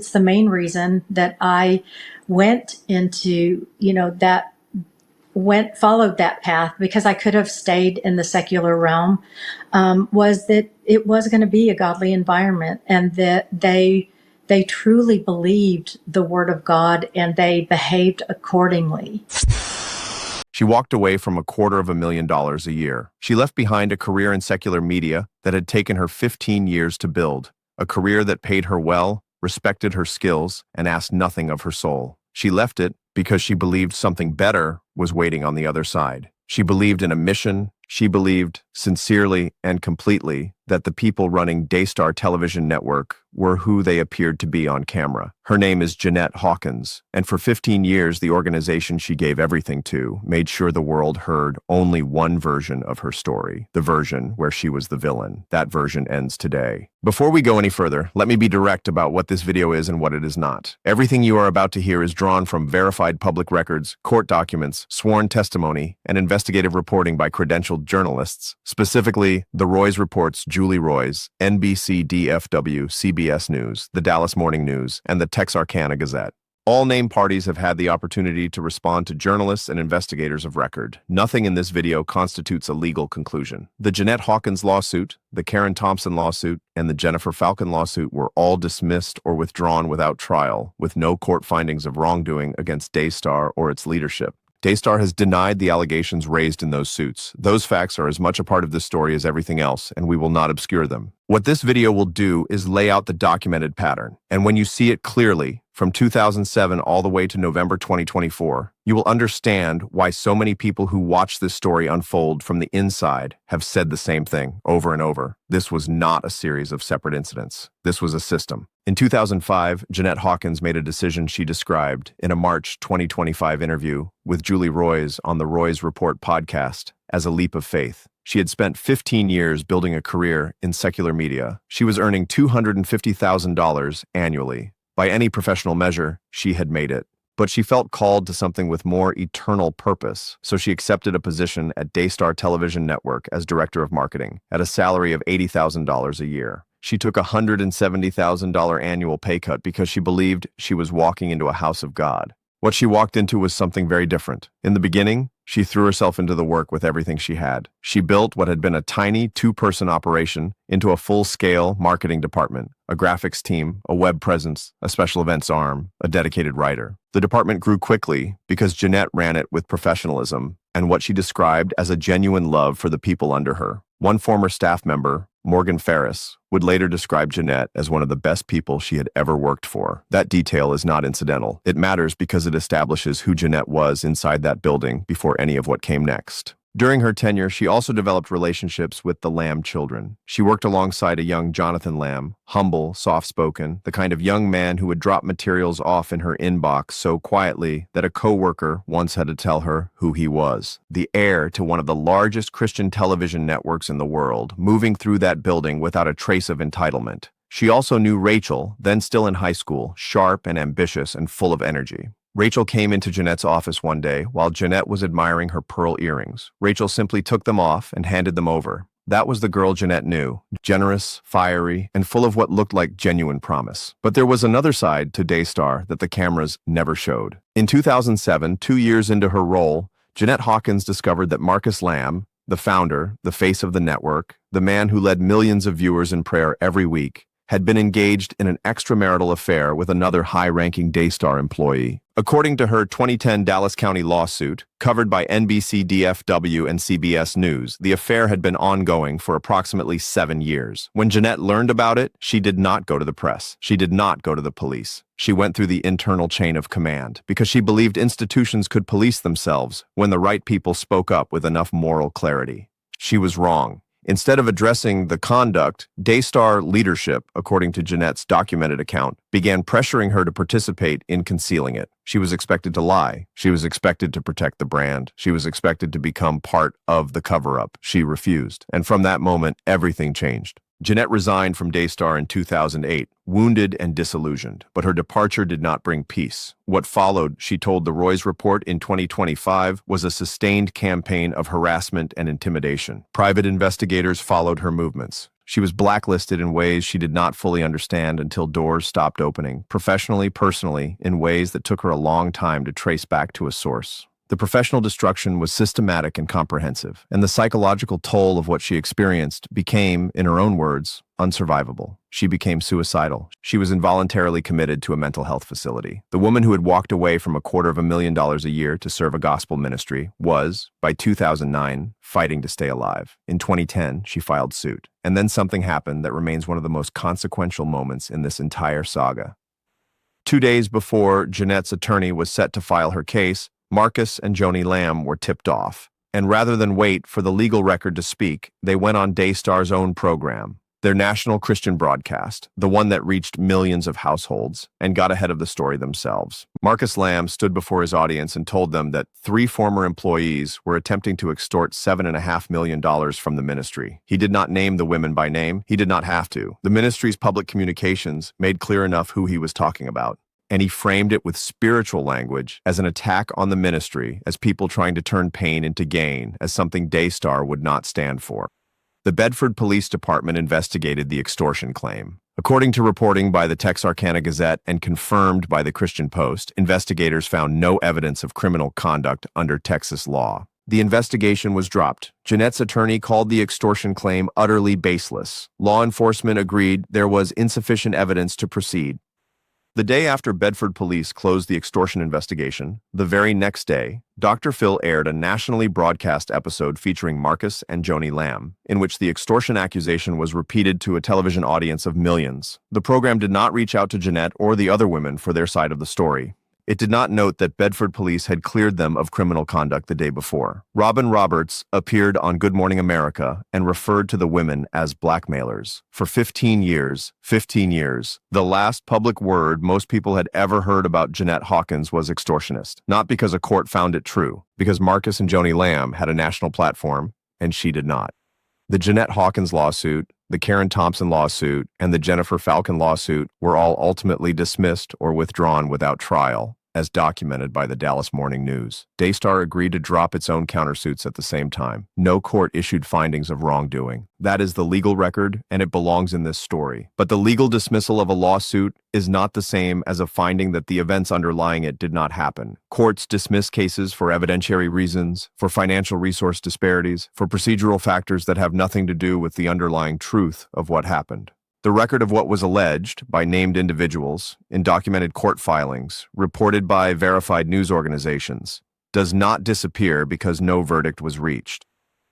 It's the main reason that I went into, followed that path, because I could have stayed in the secular realm, was that it was going to be a godly environment, and that they truly believed the word of God and they behaved accordingly. She walked away from $250,000 a year. She left behind a career in secular media that had taken her 15 years to build, a career that paid her well, respected her skills, and asked nothing of her soul. She left it because she believed something better was waiting on the other side. She believed in a mission. She believed sincerely and completely that the people running Daystar Television Network were who they appeared to be on camera. Her name is Jeanette Hawkins, and for 15 years, the organization she gave everything to made sure the world heard only one version of her story, the version where she was the villain. That version ends today. Before we go any further, let me be direct about what this video is and what it is not. Everything you are about to hear is drawn from verified public records, court documents, sworn testimony, and investigative reporting by credentialed journalists, specifically the Roys Report's Julie Roys, NBC DFW, CBS News, the Dallas Morning News, and the Texarkana Gazette. All named parties have had the opportunity to respond to journalists and investigators of record. Nothing in this video constitutes a legal conclusion. The Jeanette Hawkins lawsuit, the Karen Thompson lawsuit, and the Jennifer Falcon lawsuit were all dismissed or withdrawn without trial, with no court findings of wrongdoing against Daystar or its leadership. Daystar has denied the allegations raised in those suits. Those facts are as much a part of this story as everything else, and we will not obscure them. What this video will do is lay out the documented pattern, and when you see it clearly, from 2007 all the way to November 2024, you will understand why so many people who watch this story unfold from the inside have said the same thing over and over. This was not a series of separate incidents. This was a system. In 2005, Jeanette Hawkins made a decision she described in a March 2025 interview with Julie Roys on the Roys Report podcast as a leap of faith. She had spent 15 years building a career in secular media. She was earning $250,000 annually. By any professional measure, she had made it. But she felt called to something with more eternal purpose, so she accepted a position at Daystar Television Network as director of marketing at a salary of $80,000 a year. She took a $170,000 annual pay cut because she believed she was walking into a house of God. What she walked into was something very different. In the beginning, she threw herself into the work with everything she had. She built what had been a tiny two-person operation into a full-scale marketing department, a graphics team, a web presence, a special events arm, a dedicated writer. The department grew quickly because Jeanette ran it with professionalism and what she described as a genuine love for the people under her. One former staff member, Morgan Ferris, would later describe Jeanette as one of the best people she had ever worked for. That detail is not incidental. It matters because it establishes who Jeanette was inside that building before any of what came next. During her tenure, she also developed relationships with the Lamb children. She worked alongside a young Jonathan Lamb, humble, soft-spoken, the kind of young man who would drop materials off in her inbox so quietly that a coworker once had to tell her who he was. The heir to one of the largest Christian television networks in the world, moving through that building without a trace of entitlement. She also knew Rachel, then still in high school, sharp and ambitious and full of energy. Rachel came into Jeanette's office one day while Jeanette was admiring her pearl earrings. Rachel simply took them off and handed them over. That was the girl Jeanette knew, generous, fiery, and full of what looked like genuine promise. But there was another side to Daystar that the cameras never showed. In 2007, 2 years into her role, Jeanette Hawkins discovered that Marcus Lamb, the founder, the face of the network, the man who led millions of viewers in prayer every week, had been engaged in an extramarital affair with another high-ranking Daystar employee. According to her 2010 Dallas County lawsuit, covered by NBC DFW and CBS News, the affair had been ongoing for approximately 7 years. When Jeanette learned about it, she did not go to the press. She did not go to the police. She went through the internal chain of command because she believed institutions could police themselves when the right people spoke up with enough moral clarity. She was wrong. Instead of addressing the conduct, Daystar leadership, according to Jeanette's documented account, began pressuring her to participate in concealing it. She was expected to lie. She was expected to protect the brand. She was expected to become part of the cover-up. She refused. And from that moment, everything changed. Jeanette resigned from Daystar in 2008, wounded and disillusioned, but her departure did not bring peace. What followed, she told the Roys Report in 2025, was a sustained campaign of harassment and intimidation. Private investigators followed her movements. She was blacklisted in ways she did not fully understand until doors stopped opening, professionally, personally, in ways that took her a long time to trace back to a source. The professional destruction was systematic and comprehensive, and the psychological toll of what she experienced became, in her own words, unsurvivable. She became suicidal. She was involuntarily committed to a mental health facility. The woman who had walked away from $250,000 a year to serve a gospel ministry was, by 2009, fighting to stay alive. In 2010, she filed suit. And then something happened that remains one of the most consequential moments in this entire saga. 2 days before Jeanette's attorney was set to file her case, Marcus and Joni Lamb were tipped off, and rather than wait for the legal record to speak, they went on Daystar's own program, their national Christian broadcast, the one that reached millions of households, and got ahead of the story themselves. Marcus Lamb stood before his audience and told them that 3 former employees were attempting to extort $7.5 million from the ministry. He did not name the women by name. He did not have to. The ministry's public communications made clear enough who he was talking about. And he framed it with spiritual language as an attack on the ministry, as people trying to turn pain into gain, as something Daystar would not stand for. The Bedford Police Department investigated the extortion claim. According to reporting by the Texarkana Gazette and confirmed by the Christian Post, investigators found no evidence of criminal conduct under Texas law. The investigation was dropped. Jeanette's attorney called the extortion claim utterly baseless. Law enforcement agreed there was insufficient evidence to proceed. The day after Bedford Police closed the extortion investigation, the very next day, Dr. Phil aired a nationally broadcast episode featuring Marcus and Joni Lamb, in which the extortion accusation was repeated to a television audience of millions. The program did not reach out to Jeanette or the other women for their side of the story. It did not note that Bedford Police had cleared them of criminal conduct the day before. Robin Roberts appeared on Good Morning America and referred to the women as blackmailers. For 15 years, the last public word most people had ever heard about Jeanette Hawkins was extortionist. Not because a court found it true, because Marcus and Joni Lamb had a national platform, and she did not. The Jeanette Hawkins lawsuit, the Karen Thompson lawsuit, and the Jennifer Falcon lawsuit were all ultimately dismissed or withdrawn without trial, as documented by the Dallas Morning News. Daystar agreed to drop its own countersuits at the same time. No court issued findings of wrongdoing. That is the legal record, and it belongs in this story. But the legal dismissal of a lawsuit is not the same as a finding that the events underlying it did not happen. Courts dismiss cases for evidentiary reasons, for financial resource disparities, for procedural factors that have nothing to do with the underlying truth of what happened. The record of what was alleged by named individuals in documented court filings, reported by verified news organizations, does not disappear because no verdict was reached.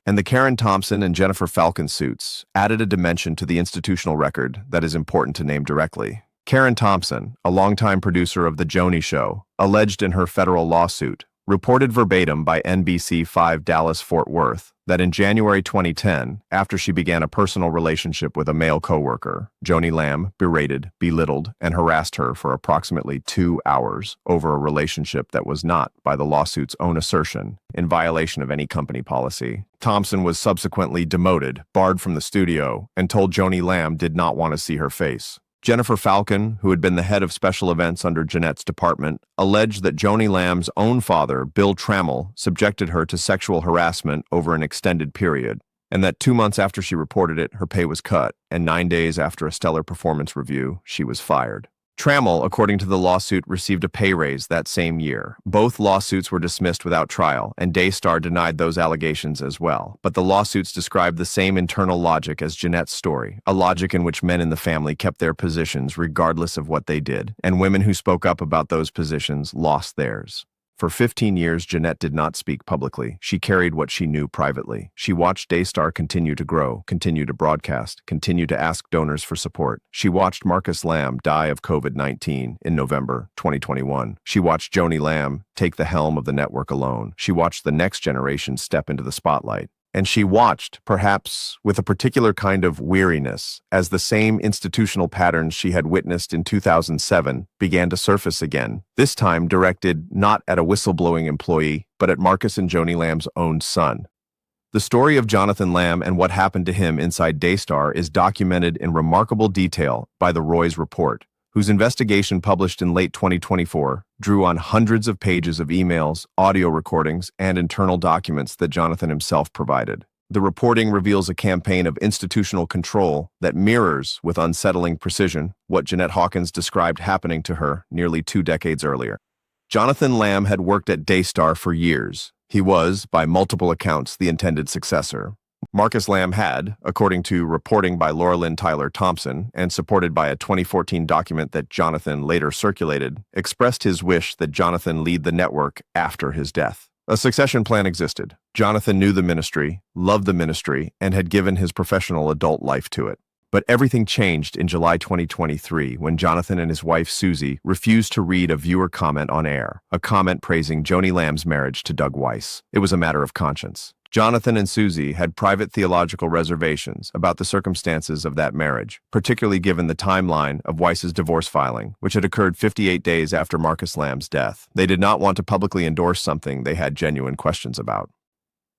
And the Karen Thompson and Jennifer Falcon suits added a dimension to the institutional record that is important to name directly. Karen Thompson, a longtime producer of The Joni Show, alleged in her federal lawsuit, reported verbatim by NBC5 Dallas-Fort Worth, that in January 2010, after she began a personal relationship with a male coworker, Joni Lamb berated, belittled, and harassed her for approximately 2 hours over a relationship that was not, by the lawsuit's own assertion, in violation of any company policy. Thompson was subsequently demoted, barred from the studio, and told Joni Lamb did not want to see her face. Jennifer Falcon, who had been the head of special events under Jeanette's department, alleged that Joni Lamb's own father, Bill Trammell, subjected her to sexual harassment over an extended period, and that 2 months after she reported it, her pay was cut, and 9 days after a stellar performance review, she was fired. Trammell, according to the lawsuit, received a pay raise that same year. Both lawsuits were dismissed without trial, and Daystar denied those allegations as well. But the lawsuits described the same internal logic as Jeanette's story, a logic in which men in the family kept their positions regardless of what they did, and women who spoke up about those positions lost theirs. For 15 years, Jeanette did not speak publicly. She carried what she knew privately. She watched Daystar continue to grow, continue to broadcast, continue to ask donors for support. She watched Marcus Lamb die of COVID-19 in November 2021. She watched Joni Lamb take the helm of the network alone. She watched the next generation step into the spotlight. And she watched, perhaps with a particular kind of weariness, as the same institutional patterns she had witnessed in 2007 began to surface again, this time directed not at a whistleblowing employee, but at Marcus and Joni Lamb's own son. The story of Jonathan Lamb and what happened to him inside Daystar is documented in remarkable detail by the Roy's Report, whose investigation published in late 2024 drew on hundreds of pages of emails, audio recordings, and internal documents that Jonathan himself provided. The reporting reveals a campaign of institutional control that mirrors with unsettling precision what Jeanette Hawkins described happening to her nearly 2 decades earlier. Jonathan Lamb had worked at Daystar for years. He was, by multiple accounts, the intended successor. Marcus Lamb had, according to reporting by Laura Lynn Tyler Thompson and supported by a 2014 document that Jonathan later circulated, expressed his wish that Jonathan lead the network after his death. A succession plan existed. Jonathan knew the ministry, loved the ministry, and had given his professional adult life to it. But everything changed in July 2023 when Jonathan and his wife Susie refused to read a viewer comment on air, a comment praising Joni Lamb's marriage to Doug Weiss. It was a matter of conscience. Jonathan and Susie had private theological reservations about the circumstances of that marriage, particularly given the timeline of Weiss's divorce filing, which had occurred 58 days after Marcus Lamb's death. They did not want to publicly endorse something they had genuine questions about.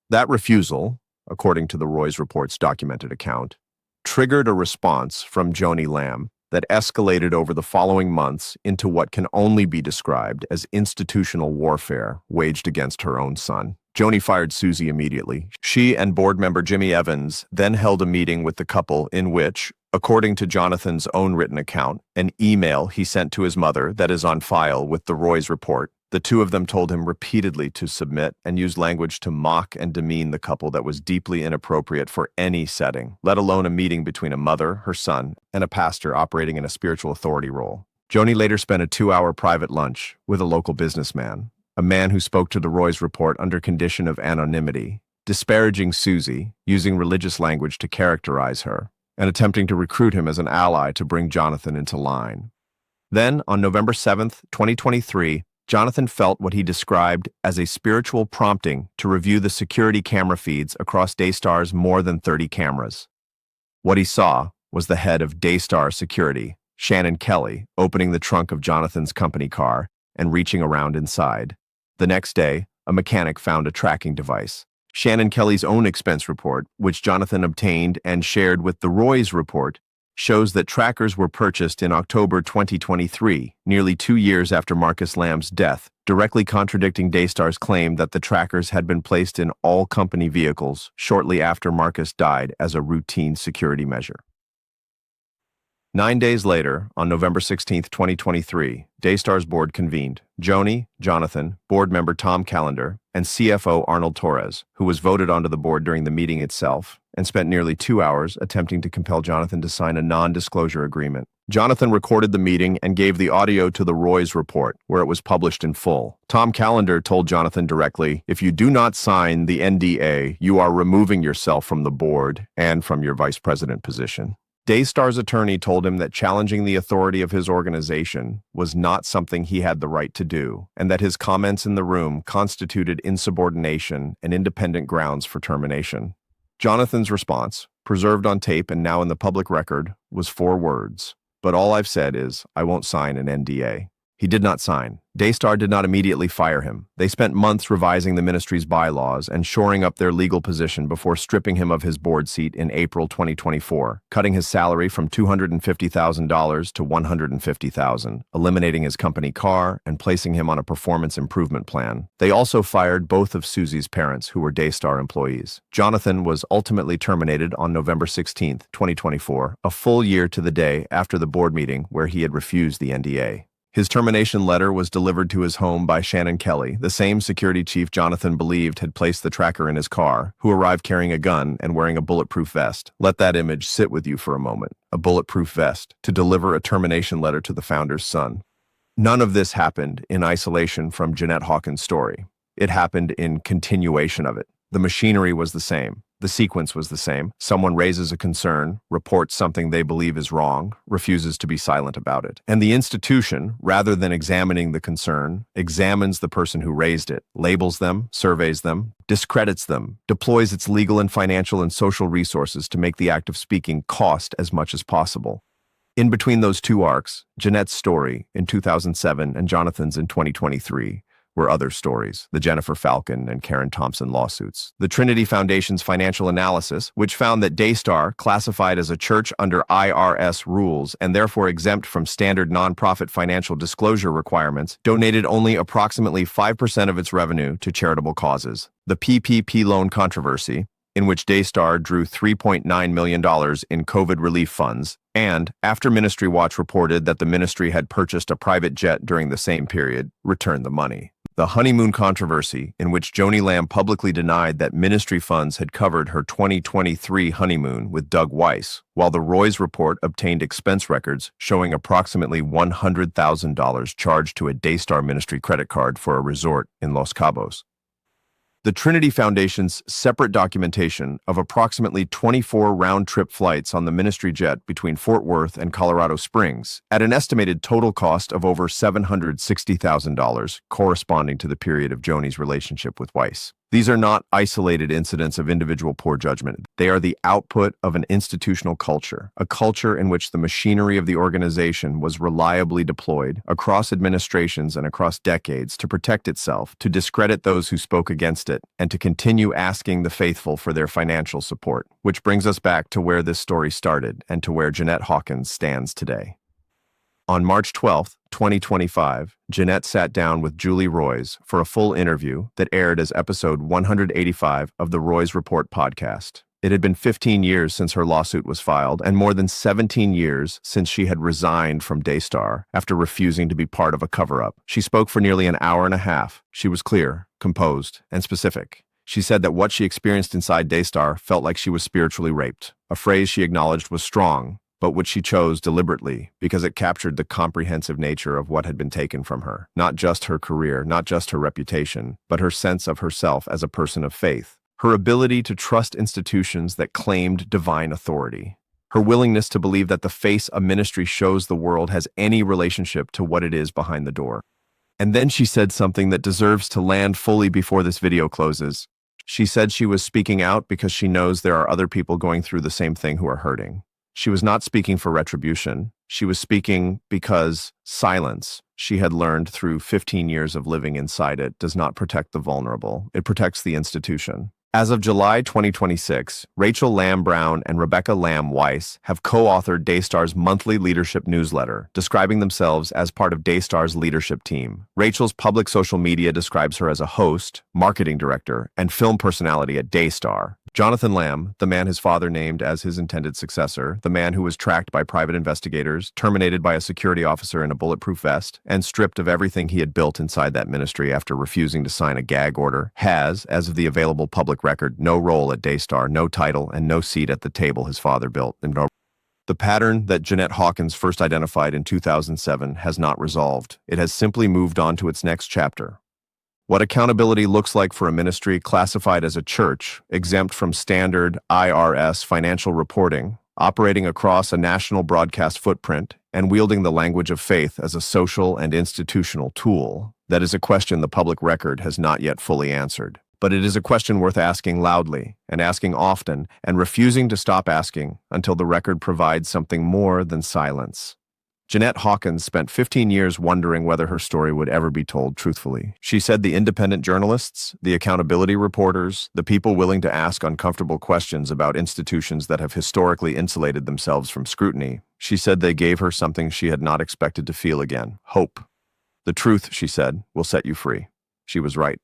That refusal, according to the Roy's Report's documented account, triggered a response from Joni Lamb that escalated over the following months into what can only be described as institutional warfare waged against her own son. Joni fired Susie immediately. She and board member Jimmy Evans then held a meeting with the couple in which, according to Jonathan's own written account, an email he sent to his mother that is on file with the Roy's Report, the two of them told him repeatedly to submit and use language to mock and demean the couple that was deeply inappropriate for any setting, let alone a meeting between a mother, her son, and a pastor operating in a spiritual authority role. Joni later spent a 2-hour private lunch with a local businessman, a man who spoke to the Roy's Report under condition of anonymity, disparaging Susie, using religious language to characterize her, and attempting to recruit him as an ally to bring Jonathan into line. Then, on November 7th, 2023, Jonathan felt what he described as a spiritual prompting to review the security camera feeds across Daystar's more than 30 cameras. What he saw was the head of Daystar Security, Shannon Kelly, opening the trunk of Jonathan's company car and reaching around inside. The next day, a mechanic found a tracking device. Shannon Kelly's own expense report, which Jonathan obtained and shared with the Roy's Report, shows that trackers were purchased in October 2023, nearly 2 years after Marcus Lamb's death, directly contradicting Daystar's claim that the trackers had been placed in all company vehicles shortly after Marcus died as a routine security measure. 9 days later, on November 16, 2023, Daystar's board convened. Joni, Jonathan, board member Tom Callender, and CFO Arnold Torres, who was voted onto the board during the meeting itself, and spent nearly 2 hours attempting to compel Jonathan to sign a non-disclosure agreement. Jonathan recorded the meeting and gave the audio to the Roy's Report, where it was published in full. Tom Callender told Jonathan directly, "If you do not sign the NDA, you are removing yourself from the board and from your vice president position." Daystar's attorney told him that challenging the authority of his organization was not something he had the right to do, and that his comments in the room constituted insubordination and independent grounds for termination. Jonathan's response, preserved on tape and now in the public record, was 4 words. "But all I've said is, I won't sign an NDA." He did not sign. Daystar did not immediately fire him. They spent months revising the ministry's bylaws and shoring up their legal position before stripping him of his board seat in April 2024, cutting his salary from $250,000 to $150,000, eliminating his company car, and placing him on a performance improvement plan. They also fired both of Susie's parents, who were Daystar employees. Jonathan was ultimately terminated on November 16, 2024, a full year to the day after the board meeting where he had refused the NDA. His termination letter was delivered to his home by Shannon Kelly, the same security chief Jonathan believed had placed the tracker in his car, who arrived carrying a gun and wearing a bulletproof vest. Let that image sit with you for a moment. A bulletproof vest to deliver a termination letter to the founder's son. None of this happened in isolation from Jeanette Hawkins' story. It happened in continuation of it. The machinery was the same. The sequence was the same. Someone raises a concern, reports something they believe is wrong, refuses to be silent about it. And the institution, rather than examining the concern, examines the person who raised it, labels them, surveys them, discredits them, deploys its legal and financial and social resources to make the act of speaking cost as much as possible. In between those two arcs, Jeanette's story in 2007 and Jonathan's in 2023, were other stories, the Jennifer Falcon and Karen Thompson lawsuits. The Trinity Foundation's financial analysis, which found that Daystar, classified as a church under IRS rules and therefore exempt from standard nonprofit financial disclosure requirements, donated only approximately 5% of its revenue to charitable causes. The PPP loan controversy, in which Daystar drew $3.9 million in COVID relief funds, and, after Ministry Watch reported that the ministry had purchased a private jet during the same period, returned the money. The honeymoon controversy, in which Joni Lamb publicly denied that ministry funds had covered her 2023 honeymoon with Doug Weiss, while the Roy's report obtained expense records showing approximately $100,000 charged to a Daystar ministry credit card for a resort in Los Cabos. The Trinity Foundation's separate documentation of approximately 24 round-trip flights on the ministry jet between Fort Worth and Colorado Springs, at an estimated total cost of over $760,000, corresponding to the period of Joni's relationship with Weiss. These are not isolated incidents of individual poor judgment. They are the output of an institutional culture, a culture in which the machinery of the organization was reliably deployed across administrations and across decades to protect itself, to discredit those who spoke against it, and to continue asking the faithful for their financial support. Which brings us back to where this story started and to where Jeanette Hawkins stands today. On March 12, 2025, Jeanette sat down with Julie Roys for a full interview that aired as episode 185 of the Roys Report podcast. It had been 15 years since her lawsuit was filed and more than 17 years since she had resigned from Daystar after refusing to be part of a cover-up. She spoke for nearly an hour and a half. She was clear, composed, and specific. She said that what she experienced inside Daystar felt like she was spiritually raped, a phrase she acknowledged was strong, but which she chose deliberately because it captured the comprehensive nature of what had been taken from her. Not just her career, not just her reputation, but her sense of herself as a person of faith. Her ability to trust institutions that claimed divine authority. Her willingness to believe that the face a ministry shows the world has any relationship to what it is behind the door. And then she said something that deserves to land fully before this video closes. She said she was speaking out because she knows there are other people going through the same thing who are hurting. She was not speaking for retribution. She was speaking because silence, she had learned through 15 years of living inside it, does not protect the vulnerable. It protects the institution. As of July 2026, Rachel Lamb Brown and Rebecca Lamb Weiss have co-authored Daystar's monthly leadership newsletter, describing themselves as part of Daystar's leadership team. Rachel's public social media describes her as a host, marketing director, and film personality at Daystar. Jonathan Lamb, the man his father named as his intended successor, the man who was tracked by private investigators, terminated by a security officer in a bulletproof vest, and stripped of everything he had built inside that ministry after refusing to sign a gag order, has, as of the available public record, no role at Daystar, no title, and no seat at the table his father built. The pattern that Jeanette Hawkins first identified in 2007 has not resolved. It has simply moved on to its next chapter. What accountability looks like for a ministry classified as a church, exempt from standard IRS financial reporting, operating across a national broadcast footprint, and wielding the language of faith as a social and institutional tool, that is a question the public record has not yet fully answered. But it is a question worth asking loudly, and asking often, and refusing to stop asking until the record provides something more than silence. Jeanette Hawkins spent 15 years wondering whether her story would ever be told truthfully. She said the independent journalists, the accountability reporters, the people willing to ask uncomfortable questions about institutions that have historically insulated themselves from scrutiny, she said they gave her something she had not expected to feel again: hope. The truth, she said, will set you free. She was right.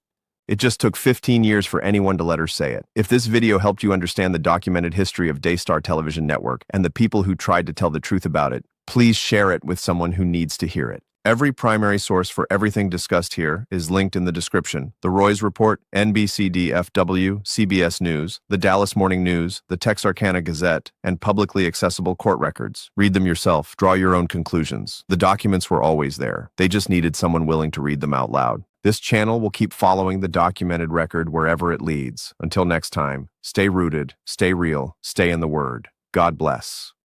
It just took 15 years for anyone to let her say it. If this video helped you understand the documented history of Daystar Television Network and the people who tried to tell the truth about it, please share it with someone who needs to hear it. Every primary source for everything discussed here is linked in the description. The Roy's Report, NBC DFW, CBS News, the Dallas Morning News, the Texarkana Gazette, and publicly accessible court records. Read them yourself. Draw your own conclusions. The documents were always there. They just needed someone willing to read them out loud. This channel will keep following the documented record wherever it leads. Until next time, stay rooted, stay real, stay in the Word. God bless.